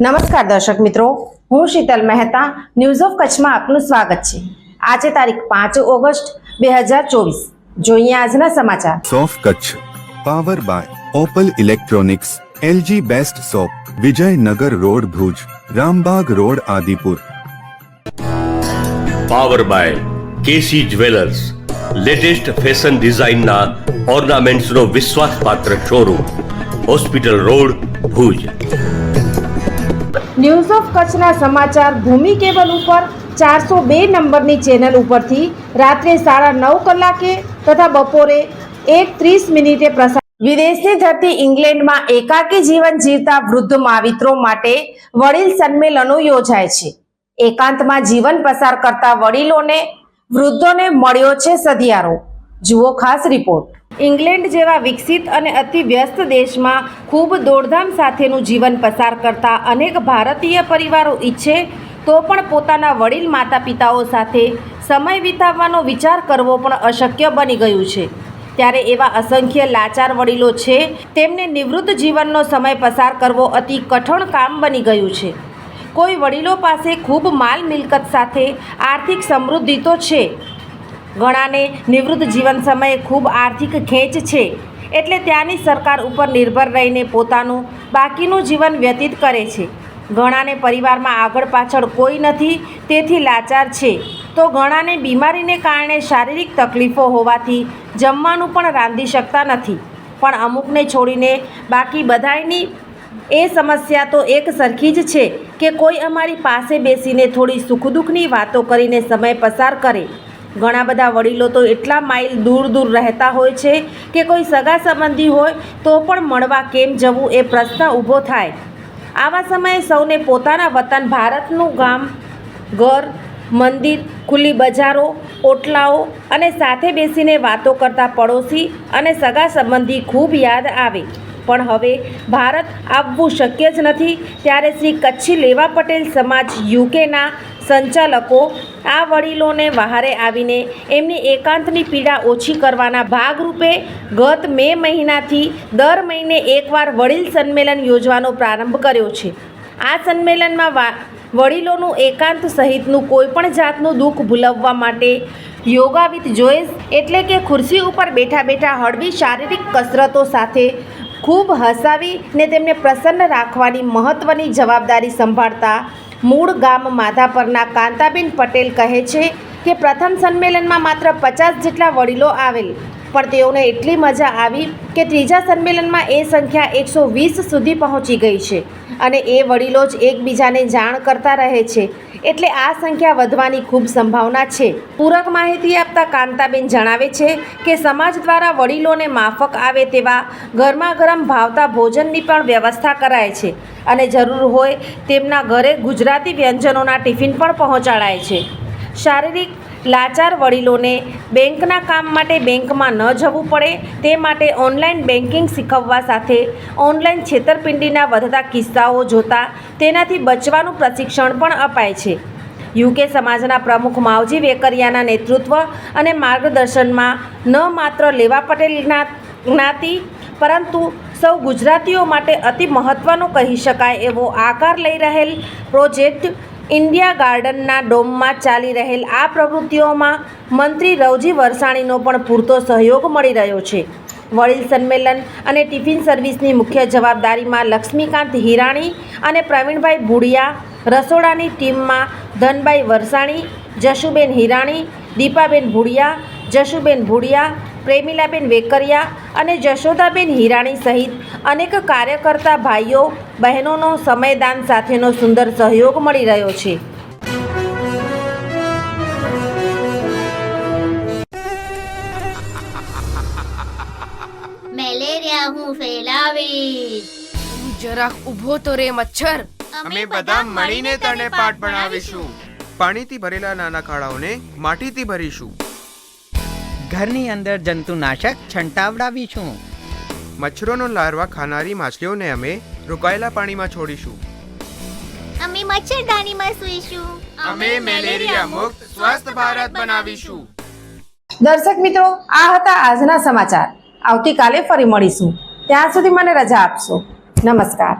નમસ્કાર દર્શક મિત્રો, હું શીતલ મહેતા ન્યૂઝ ઓફ કચ્છમાં આપનું સ્વાગત છે। આજે તારીખ 5 ઓગસ્ટ 2024। જોઈએ આજના સમાચાર। સોફ Kutch power by Opal electronics, LG best shop, Vijaynagar road Bhuj, Rambag road Adipur. Power by KC jewellers, latest fashion ડિઝાઇનના ઓર્નામેન્ટ્સનો વિશ્વાસપાત્ર showroom, hospital road Bhuj. News of કચ્છના સમાચાર ભૂમિ કેબલ ઉપર 402 નંબરની ચેનલ ઉપરથી રાત્રે 9:30 કલાકે તથા બપોરે 1:30 પ્રસાર। વિદેશની ધરતી ઇંગ્લેન્ડમાં એકાકી જીવન જીવતા વૃદ્ધ માવિત્રો માટે વડીલ સંમેલનો યોજાય છે। એકાંતમાં જીવન પસાર કરતા વડીલોને વૃદ્ધોને મળ્યો છે સધિયારો। જુઓ ખાસ રિપોર્ટ। ઇંગ્લેન્ડ જેવા વિકસિત અને અતિ વ્યસ્ત દેશમાં ખૂબ દોડધામ સાથેનું જીવન પસાર કરતા અનેક ભારતીય પરિવારો ઈચ્છે તો પણ પોતાના વડીલ માતા પિતાઓ સાથે સમય વિતાવવાનો વિચાર કરવો પણ અશક્ય બની ગયું છે। ત્યારે એવા અસંખ્ય લાચાર વડીલો છે, તેમને નિવૃત્ત જીવનનો સમય પસાર કરવો અતિ કઠણ કામ બની ગયું છે। કોઈ વડીલો પાસે ખૂબ માલ મિલકત સાથે આર્થિક સમૃદ્ધિ તો છે, ઘણાને નિવૃત્ત જીવન સમયે ખૂબ આર્થિક ખેંચ છે, એટલે ત્યાંની સરકાર ઉપર નિર્ભર રહીને પોતાનું બાકીનું જીવન વ્યતીત કરે છે। ઘણાને પરિવારમાં આગળ પાછળ કોઈ નથી, તેથી લાચાર છે, તો ઘણાને બીમારીને કારણે શારીરિક તકલીફો હોવાથી જમવાનું પણ રાંધી શકતા નથી। પણ અમુકને છોડીને બાકી બધાયની એ સમસ્યા તો એક સરખી જ છે કે કોઈ અમારી પાસે બેસીને થોડી સુખ દુઃખની વાતો કરીને સમય પસાર કરે। ઘણા બધા વડીલો તો એટલા માઇલ દૂર રહેતા હોય છે કે કોઈ સગા સંબંધી હોય તો પણ મળવા કેમ જવું એ પ્રશ્ન ઊભો થાય। આવા સમયે સૌને પોતાના વતન ભારતનું ગામ, ઘર, મંદિર, ખુલ્લી બજારો, ઓટલાઓ અને સાથે બેસીને વાતો કરતા પડોશી અને સગા સંબંધી ખૂબ યાદ આવે। પણ હવે ભારત આવવું શક્ય જ નથી। ત્યારે શ્રી કચ્છી લેવા પટેલ સમાજ યુકેના સંચાલકો આ વડીલોને વહારે આવીને એમની એકાંતની પીડા ઓછી કરવાના ભાગરૂપે ગત મે મહિનાથી દર મહિને એકવાર વડીલ સંમેલન યોજવાનો પ્રારંભ કર્યો છે। આ સંમેલનમાં વડીલોનું એકાંત સહિતનું કોઈપણ જાતનું દુઃખ ભૂલવવા માટે યોગા વિથ જોઈસ એટલે કે ખુરશી ઉપર બેઠા બેઠા હળવી શારીરિક કસરતો સાથે ખૂબ હસાવીને તેમને પ્રસન્ન રાખવાની મહત્ત્વની જવાબદારી સંભાળતા મૂળ ગામ માધાપરના કાંતાબેન પટેલ કહે છે કે પ્રથમ સંમેલનમાં માત્ર 50 જેટલા વડીલો આવેલ, પણ તેઓને એટલી મજા આવી કે ત્રીજા સંમેલનમાં એ સંખ્યા 120 સુધી પહોંચી ગઈ છે અને એ વડીલો જ એકબીજાને જાણ કરતા રહે છે, એટલે આ સંખ્યા વધવાની ખૂબ સંભાવના છે। પૂરક માહિતી આપતા કાંતાબેન જણાવે છે કે સમાજ દ્વારા વડીલોને માફક આવે તેવા ગરમા ગરમ ભાવતા ભોજનની પણ વ્યવસ્થા કરાય છે અને જરૂર હોય તેમના ઘરે ગુજરાતી વ્યંજનોના ટિફિન પણ પહોંચાડાય છે। શારીરિક લાચાર વડીલોને બેંકના કામ માટે બેંકમાં ન જવું પડે તે માટે ઓનલાઈન બેન્કિંગ શીખવવા સાથે ઓનલાઈન છેતરપિંડીના વધતા કિસ્સાઓ જોતા તેનાથી બચવાનું પ્રશિક્ષણ પણ અપાય છે। યુકે સમાજના પ્રમુખ માવજી વેકરિયાના નેતૃત્વ અને માર્ગદર્શનમાં ન માત્ર લેવા પટેલ જ્ઞાતિ પરંતુ સૌ ગુજરાતીઓ માટે અતિ મહત્ત્વનો કહી શકાય એવો આકાર લઈ રહેલ પ્રોજેક્ટ ઇન્ડિયા ગાર્ડનના ડોમમાં ચાલી રહેલ આ પ્રવૃત્તિઓમાં મંત્રી રવજી વરસાણીનો પણ પૂરતો સહયોગ મળી રહ્યો છે। વડીલ સંમેલન અને ટિફિન સર્વિસની મુખ્ય જવાબદારીમાં લક્ષ્મીકાંત હિરાણી અને પ્રવીણભાઈ ભુડિયા, રસોડાની ટીમમાં ધનભાઈ વરસાણી, જશુબેન હિરાણી, દીપાબેન ભુડિયા, જશુબેન ભુડિયા, પ્રેમિલાબેન વેકરિયા અને જશોદાબેન હિરાણી સહિત અનેક કાર્યકર્તા ભાઈઓ બહેનોનો સમયદાન સાથેનો સુંદર સહયોગ મળી રહ્યો છે। મેલેરિયા હું ફેલાવીશ। જરાક ઊભો તો રે મચ્છર। અમે બધા મળીને તને પાઠ ભણાવીશું। પાણીથી ભરેલા નાના ખાડાઓને માટીથી ભરીશું। ઘરની અંદર જંતુનાશક છંટાવડાવીશું। મચ્છરોનો લાર્વા ખાનારી માછલીઓને અમે રોકાયેલા પાણીમાં છોડીશું। અમે મચ્છરદાનીમાં સૂઈશું। અમે મેલેરિયા મુક્ત સ્વસ્થ ભારત બનાવીશું। દર્શક મિત્રો, આ હતા આજના સમાચાર। આવતીકાલે ફરી મળીશું, ત્યાં સુધી મને રજા આપશો। નમસ્કાર।